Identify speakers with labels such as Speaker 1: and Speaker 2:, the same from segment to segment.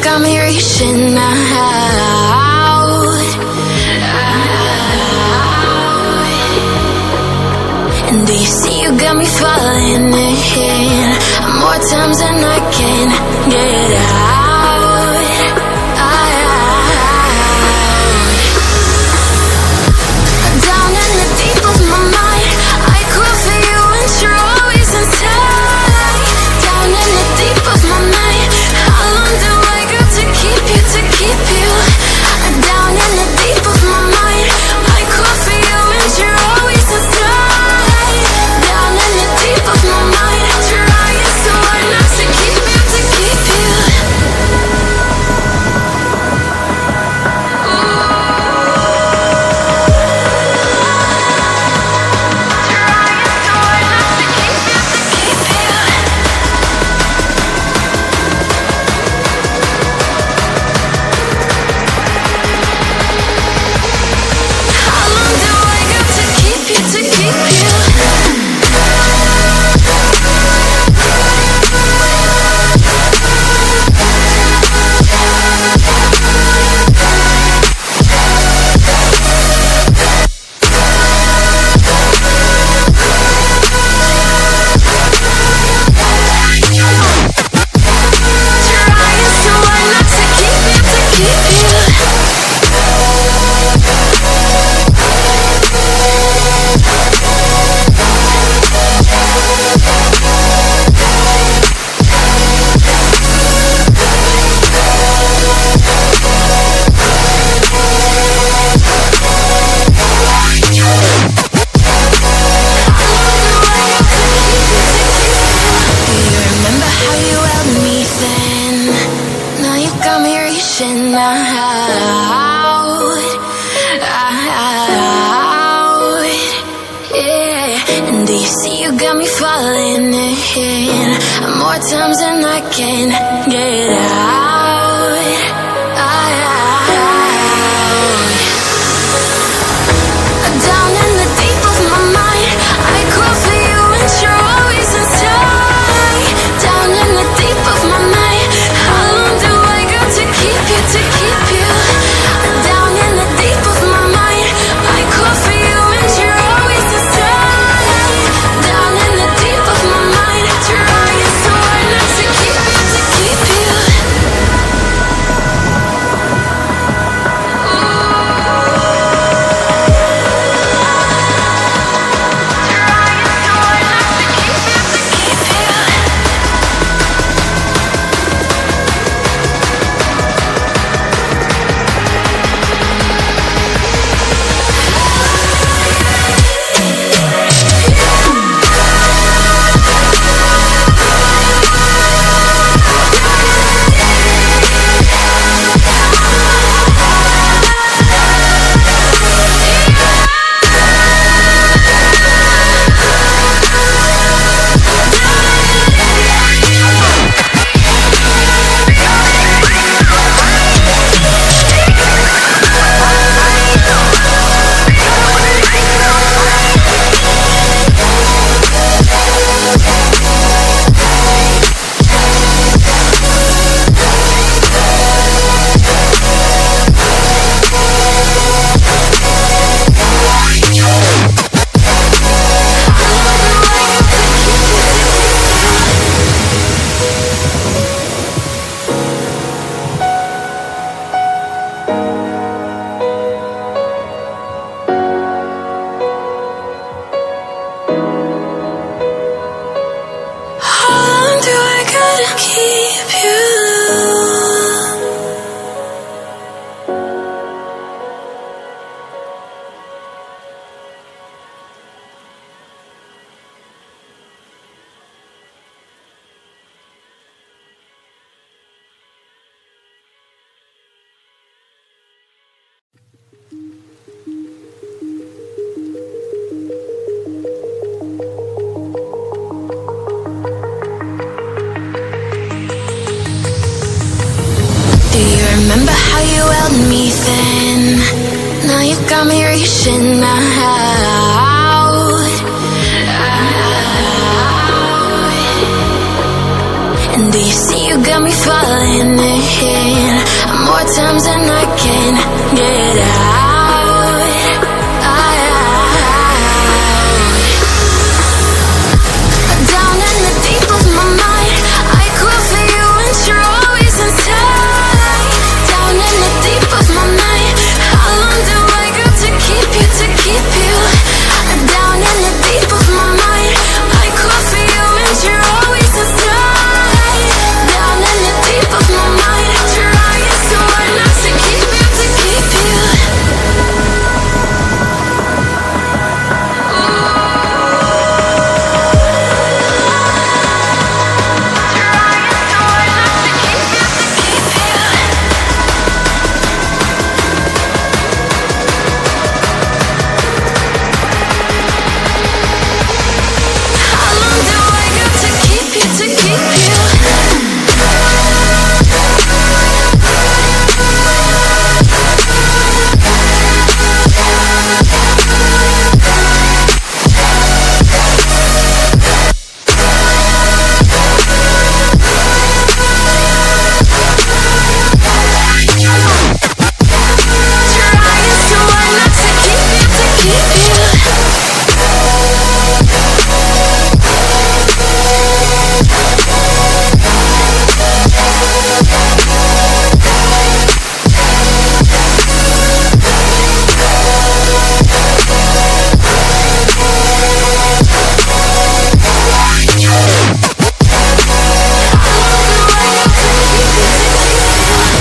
Speaker 1: got me reaching out. And do you see you got me falling in more times than I can get out. Down in the deep of my mind, I crawl for you and you're always inside. Down in the deep of my mind, how long do I got to keep you, to keep you? Down in the deep of my mind, I crawl for you and you're always inside. Down in the deep of my mind, trying so hard not to keep you, to keep you. More times than I can get out. Down in the deep of my mind, I crawl for you and you're always inside. Down in the deep of my mind, how long do I got to keep you, to keep you? Down in the deep of my mind, I crawl for you and you're always inside. Down in the deep of my mind, trying so hard not to keep you, to keep you. Remember how you held me then? Now you got me reaching out. And do you see you you got me falling in more times than I can get out. Down in the deep of my mind, I crawl for you and you're always inside. Down in the deep of my mind, how long do I got to keep you, to keep you? Down in the deep of my mind, I crawl for you and you're always inside. Down in the deep of my mind, trying so hard not to keep you, to keep you. How long do I got to keep you, to keep you? Trying so hard not to keep you, to keep you.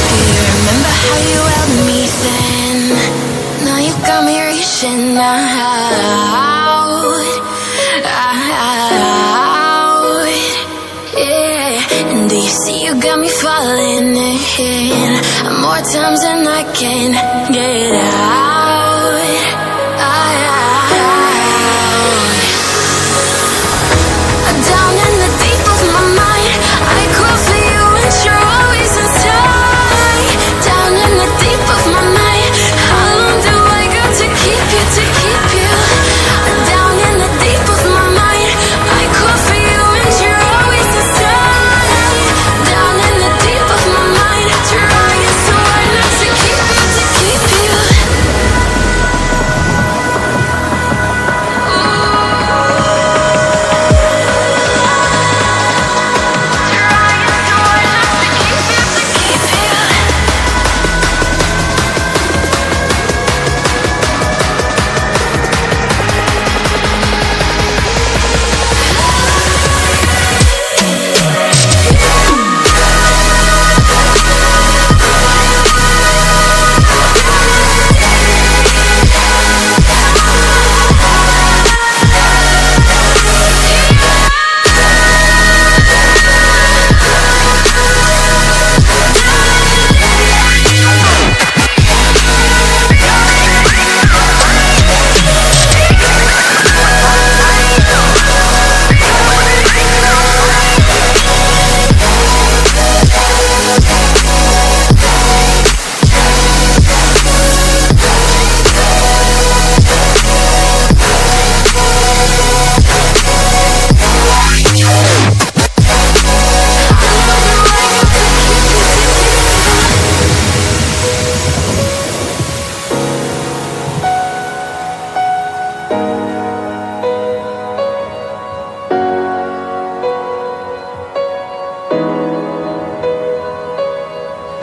Speaker 1: Do you remember how you held me then? Now you got me reaching out, yeah. And do you see you got me falling in more times than I can get out? Down in the deep of my mind, I crawl for you and you're always inside. Down in the deep of my mind, how long do I got to keep you, to keep you? Down in the deep of my mind, I crawl for you and you're always inside. Down in the deep of my mind, trying so hard not to keep you, to keep you.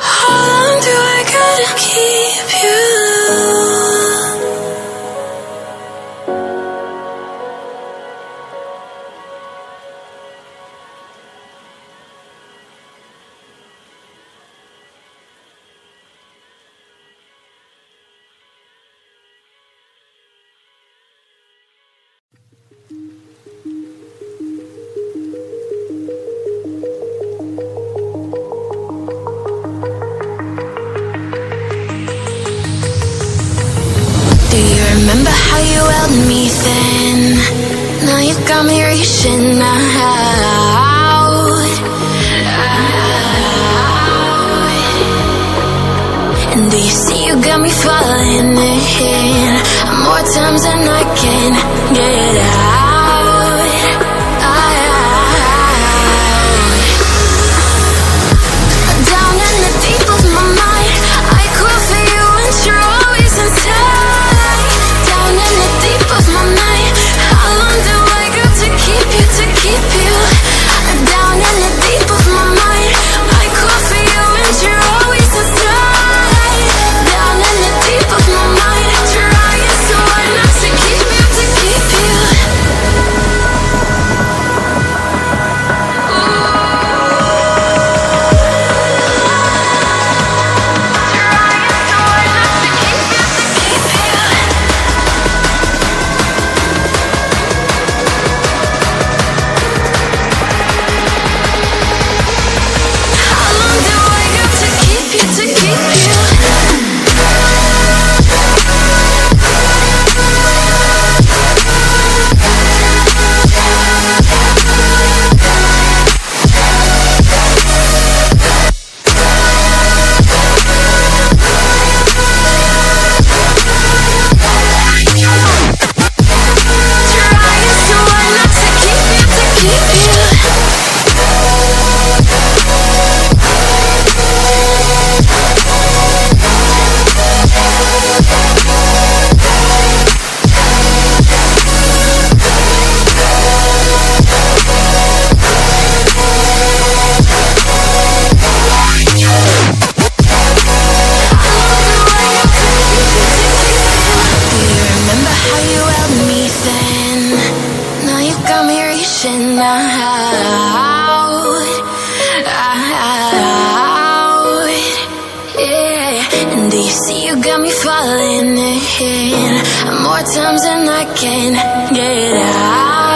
Speaker 1: How long do I gotta keep you? Do you remember how you held me then? Now you got me reaching out. And do you see you got me falling in more times than I can get out? you got me falling in more times than I can get out.